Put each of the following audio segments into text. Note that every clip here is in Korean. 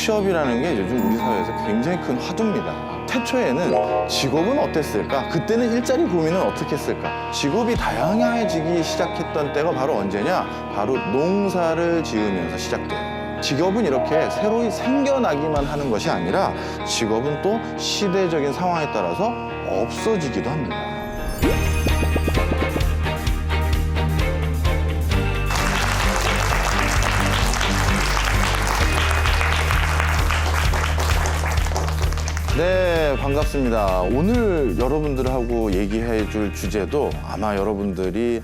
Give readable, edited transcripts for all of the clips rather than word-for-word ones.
취업이라는 게 요즘 우리 사회에서 굉장히 큰 화두입니다. 태초에는 직업은 어땠을까? 그때는 일자리 고민은 어떻게 했을까? 직업이 다양해지기 시작했던 때가 바로 언제냐? 바로 농사를 지으면서 시작돼요. 직업은 이렇게 새로이 생겨나기만 하는 것이 아니라 직업은 또 시대적인 상황에 따라서 없어지기도 합니다. 네, 반갑습니다. 오늘 여러분들하고 얘기해 줄 주제도 아마 여러분들이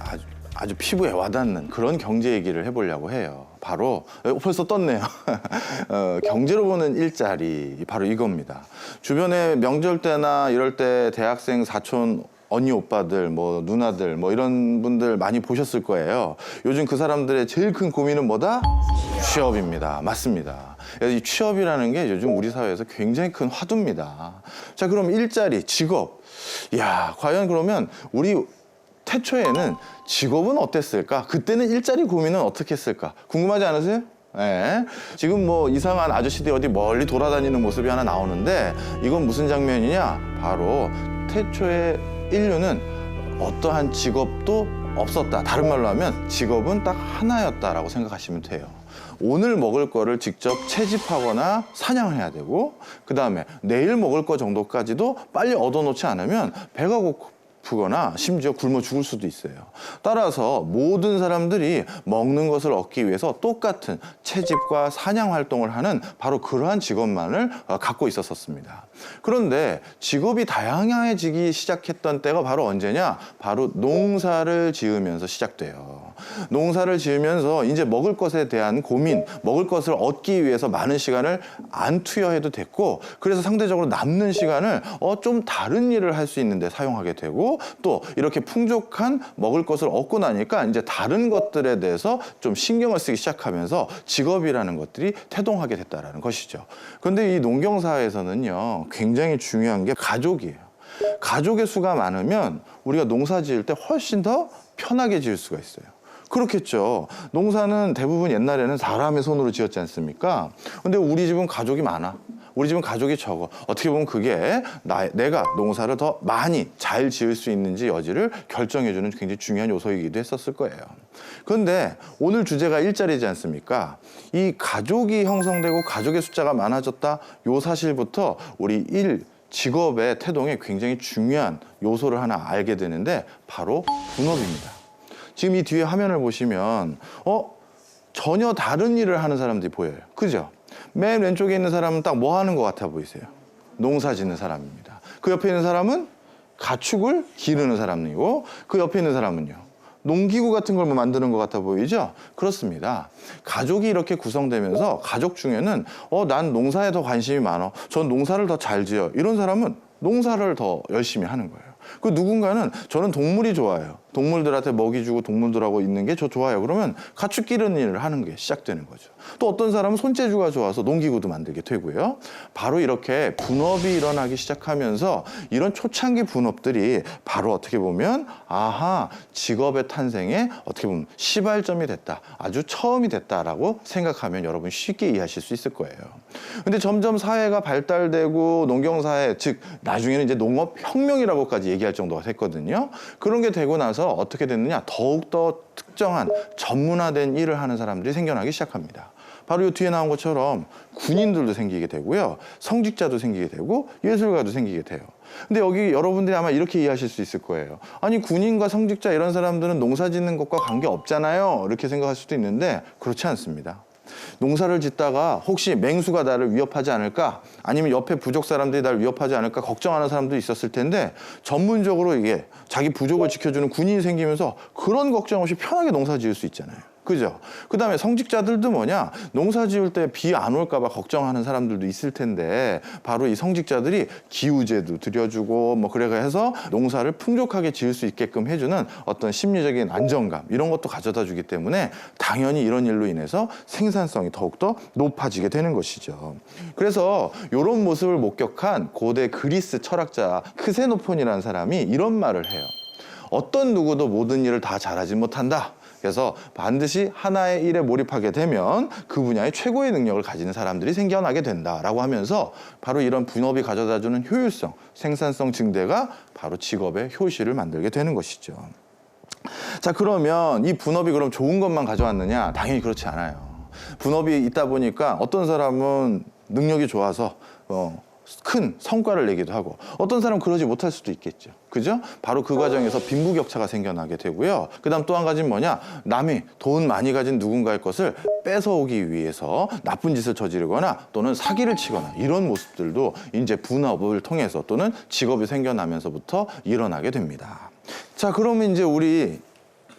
아주 피부에 와닿는 그런 경제 얘기를 해보려고 해요. 바로 벌써 떴네요. 경제로 보는 일자리, 바로 이겁니다. 주변에 명절 때나 이럴 때 대학생 사촌 언니 오빠들, 뭐 누나들, 뭐 이런 분들 많이 보셨을 거예요. 요즘 그 사람들의 제일 큰 고민은 뭐다? 취업입니다. 맞습니다. 이 취업이라는 게 요즘 우리 사회에서 굉장히 큰 화두입니다. 자, 그럼 일자리, 직업. 야, 과연 그러면 우리 태초에는 직업은 어땠을까? 그때는 일자리 고민은 어떻게 했을까? 궁금하지 않으세요? 네. 지금 뭐 이상한 아저씨들이 어디 멀리 돌아다니는 모습이 하나 나오는데 이건 무슨 장면이냐? 바로 태초에 인류는 어떠한 직업도 없었다. 다른 말로 하면 직업은 딱 하나였다라고 생각하시면 돼요. 오늘 먹을 거를 직접 채집하거나 사냥해야 되고, 그 다음에 내일 먹을 거 정도까지도 빨리 얻어놓지 않으면 배가 고프거나 심지어 굶어 죽을 수도 있어요. 따라서 모든 사람들이 먹는 것을 얻기 위해서 똑같은 채집과 사냥 활동을 하는 바로 그러한 직업만을 갖고 있었습니다. 그런데 직업이 다양해지기 시작했던 때가 바로 언제냐? 바로 농사를 지으면서 시작돼요. 농사를 지으면서 이제 먹을 것에 대한 고민, 먹을 것을 얻기 위해서 많은 시간을 안 투여해도 됐고, 그래서 상대적으로 남는 시간을 좀 다른 일을 할 수 있는데 사용하게 되고, 또 이렇게 풍족한 먹을 것을 얻고 나니까 이제 다른 것들에 대해서 좀 신경을 쓰기 시작하면서 직업이라는 것들이 태동하게 됐다라는 것이죠. 그런데 이 농경사에서는요, 굉장히 중요한 게 가족이에요. 가족의 수가 많으면 우리가 농사 지을 때 훨씬 더 편하게 지을 수가 있어요. 그렇겠죠. 농사는 대부분 옛날에는 사람의 손으로 지었지 않습니까? 근데 우리 집은 가족이 많아. 우리 집은 가족이 적어. 어떻게 보면 그게 내가 농사를 더 많이 잘 지을 수 있는지 여지를 결정해주는 굉장히 중요한 요소이기도 했었을 거예요. 그런데 오늘 주제가 일자리지 않습니까? 이 가족이 형성되고 가족의 숫자가 많아졌다. 요 사실부터 우리 직업의 태동에 굉장히 중요한 요소를 하나 알게 되는데 바로 분업입니다. 지금 이 뒤에 화면을 보시면 전혀 다른 일을 하는 사람들이 보여요. 그죠? 맨 왼쪽에 있는 사람은 딱 뭐 하는 것 같아 보이세요? 농사 짓는 사람입니다. 그 옆에 있는 사람은 가축을 기르는 사람이고, 그 옆에 있는 사람은요, 농기구 같은 걸 만드는 것 같아 보이죠? 그렇습니다. 가족이 이렇게 구성되면서 가족 중에는 난 농사에 더 관심이 많아, 전 농사를 더 잘 지어, 이런 사람은 농사를 더 열심히 하는 거예요. 그 누군가는 저는 동물이 좋아요. 동물들한테 먹이 주고 동물들하고 있는 게 저 좋아요. 그러면 가축 기르는 일을 하는 게 시작되는 거죠. 또 어떤 사람은 손재주가 좋아서 농기구도 만들게 되고요. 바로 이렇게 분업이 일어나기 시작하면서 이런 초창기 분업들이 바로 어떻게 보면 직업의 탄생에 어떻게 보면 시발점이 됐다. 아주 처음이 됐다라고 생각하면 여러분 쉽게 이해하실 수 있을 거예요. 근데 점점 사회가 발달되고 농경사회, 즉 나중에는 이제 농업혁명이라고까지 얘기할 정도가 됐거든요. 그런 게 되고 나서 어떻게 됐느냐? 더욱더 특정한 전문화된 일을 하는 사람들이 생겨나기 시작합니다. 바로 이 뒤에 나온 것처럼 군인들도 생기게 되고요. 성직자도 생기게 되고 예술가도 생기게 돼요. 근데 여기 여러분들이 아마 이렇게 이해하실 수 있을 거예요. 아니, 군인과 성직자 이런 사람들은 농사 짓는 것과 관계 없잖아요. 이렇게 생각할 수도 있는데 그렇지 않습니다. 농사를 짓다가 혹시 맹수가 나를 위협하지 않을까, 아니면 옆에 부족 사람들이 나를 위협하지 않을까 걱정하는 사람도 있었을 텐데, 전문적으로 이게 자기 부족을 지켜주는 군인이 생기면서 그런 걱정 없이 편하게 농사 지을 수 있잖아요. 그죠? 그 다음에 성직자들도 뭐냐, 농사 지을 때 비 안 올까 봐 걱정하는 사람들도 있을 텐데, 바로 이 성직자들이 기우제도 들여주고 뭐 그래가 해서 농사를 풍족하게 지을 수 있게끔 해주는 어떤 심리적인 안정감, 이런 것도 가져다 주기 때문에 당연히 이런 일로 인해서 생산성이 더욱더 높아지게 되는 것이죠. 그래서 이런 모습을 목격한 고대 그리스 철학자 크세노폰이라는 사람이 이런 말을 해요. 어떤 누구도 모든 일을 다 잘하지 못한다. 그래서 반드시 하나의 일에 몰입하게 되면 그 분야의 최고의 능력을 가지는 사람들이 생겨나게 된다라고 하면서 바로 이런 분업이 가져다주는 효율성, 생산성 증대가 바로 직업의 효시를 만들게 되는 것이죠. 자, 그러면 이 분업이 그럼 좋은 것만 가져왔느냐? 당연히 그렇지 않아요. 분업이 있다 보니까 어떤 사람은 능력이 좋아서 큰 성과를 내기도 하고 어떤 사람은 그러지 못할 수도 있겠죠. 그죠? 바로 그 과정에서 빈부격차가 생겨나게 되고요. 그다음 또 한 가지는 뭐냐? 남이 돈 많이 가진 누군가의 것을 뺏어오기 위해서 나쁜 짓을 저지르거나 또는 사기를 치거나 이런 모습들도 이제 분업을 통해서 또는 직업이 생겨나면서부터 일어나게 됩니다. 자, 그러면 이제 우리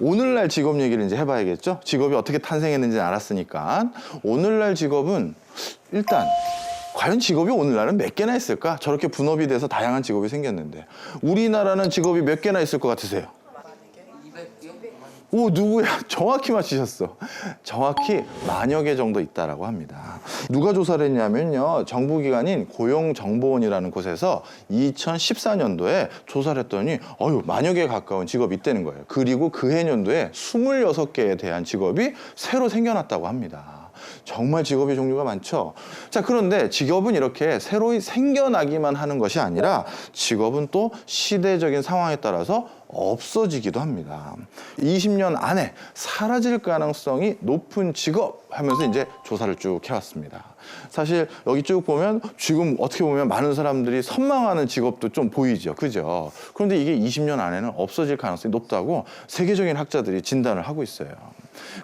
오늘날 직업 얘기를 이제 해봐야겠죠? 직업이 어떻게 탄생했는지 알았으니까 오늘날 직업은 일단 과연 직업이 오늘날은 몇 개나 있을까? 저렇게 분업이 돼서 다양한 직업이 생겼는데 우리나라는 직업이 몇 개나 있을 것 같으세요? 오, 누구야? 정확히 맞히셨어. 정확히 10,000여 개 정도 있다라고 합니다. 누가 조사를 했냐면요. 정부기관인 고용정보원이라는 곳에서 2014년도에 조사를 했더니 10,000여 개에 가까운 직업이 있다는 거예요. 그리고 그 해년도에 26개에 대한 직업이 새로 생겨났다고 합니다. 정말 직업의 종류가 많죠. 자, 그런데 직업은 이렇게 새로 생겨나기만 하는 것이 아니라 직업은 또 시대적인 상황에 따라서 없어지기도 합니다. 20년 안에 사라질 가능성이 높은 직업 하면서 이제 조사를 쭉 해왔습니다. 사실 여기 쭉 보면 지금 어떻게 보면 많은 사람들이 선망하는 직업도 좀 보이죠. 그죠? 그런데 이게 20년 안에는 없어질 가능성이 높다고 세계적인 학자들이 진단을 하고 있어요.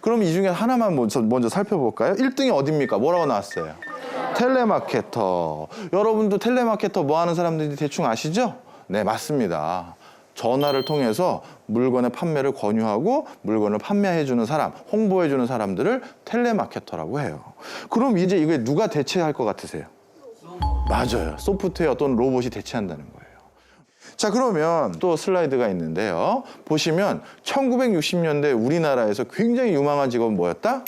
그럼 이 중에 하나만 먼저 살펴볼까요? 1등이 어디입니까? 뭐라고 나왔어요? 텔레마케터. 여러분도 텔레마케터 뭐 하는 사람들인지 대충 아시죠? 네, 맞습니다. 전화를 통해서 물건의 판매를 권유하고 물건을 판매해주는 사람, 홍보해주는 사람들을 텔레마케터라고 해요. 그럼 이제 이게 누가 대체할 것 같으세요? 맞아요. 소프트웨어 또는 로봇이 대체한다는 거예요. 자, 그러면 또 슬라이드가 있는데요. 보시면 1960년대 우리나라에서 굉장히 유망한 직업은 뭐였다?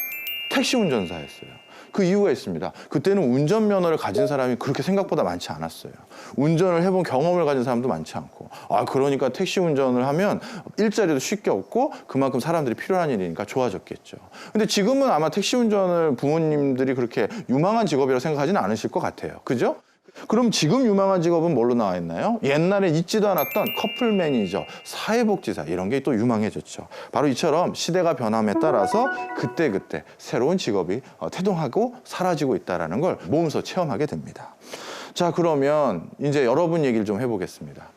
택시 운전사였어요. 그 이유가 있습니다. 그때는 운전면허를 가진 사람이 그렇게 생각보다 많지 않았어요. 운전을 해본 경험을 가진 사람도 많지 않고. 그러니까 택시 운전을 하면 일자리도 쉽게 얻고 그만큼 사람들이 필요한 일이니까 좋아졌겠죠. 근데 지금은 아마 택시 운전을 부모님들이 그렇게 유망한 직업이라고 생각하지는 않으실 것 같아요. 그죠? 그럼 지금 유망한 직업은 뭘로 나와 있나요? 옛날에 있지도 않았던 커플 매니저, 사회복지사 이런 게 또 유망해졌죠. 바로 이처럼 시대가 변함에 따라서 그때그때 새로운 직업이 태동하고 사라지고 있다는 걸 몸소 체험하게 됩니다. 자, 그러면 이제 여러분 얘기를 좀 해보겠습니다.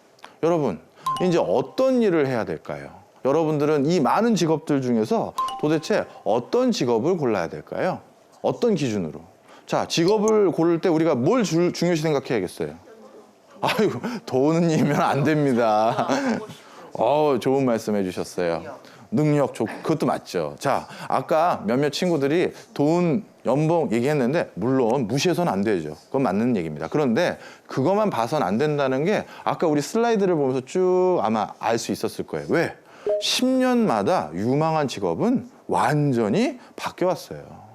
여러분, 이제 어떤 일을 해야 될까요? 여러분들은 이 많은 직업들 중에서 도대체 어떤 직업을 골라야 될까요? 어떤 기준으로? 자, 직업을 고를 때 우리가 뭘 중요시 생각해야겠어요? 아이고, 돈이면 안 됩니다. 좋은 말씀 해주셨어요. 능력, 그것도 맞죠. 자, 아까 몇몇 친구들이 돈, 연봉 얘기했는데 물론 무시해서는 안 되죠. 그건 맞는 얘기입니다. 그런데 그것만 봐서는 안 된다는 게 아까 우리 슬라이드를 보면서 쭉 아마 알 수 있었을 거예요. 왜? 10년마다 유망한 직업은 완전히 바뀌어왔어요.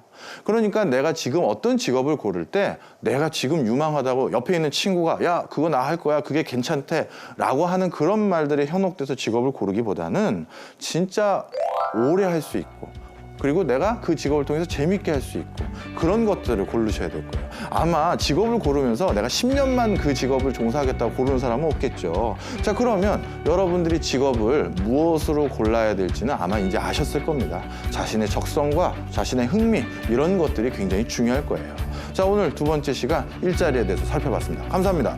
그러니까 내가 지금 어떤 직업을 고를 때 내가 지금 유망하다고 옆에 있는 친구가 야, 그거 나 할 거야, 그게 괜찮대 라고 하는 그런 말들에 현혹돼서 직업을 고르기보다는 진짜 오래 할 수 있고 그리고 내가 그 직업을 통해서 재밌게 할 수 있고 그런 것들을 고르셔야 될 거예요. 아마 직업을 고르면서 내가 10년만 그 직업을 종사하겠다고 고르는 사람은 없겠죠. 자, 그러면 여러분들이 직업을 무엇으로 골라야 될지는 아마 이제 아셨을 겁니다. 자신의 적성과 자신의 흥미 이런 것들이 굉장히 중요할 거예요. 자, 오늘 두 번째 시간 일자리에 대해서 살펴봤습니다. 감사합니다.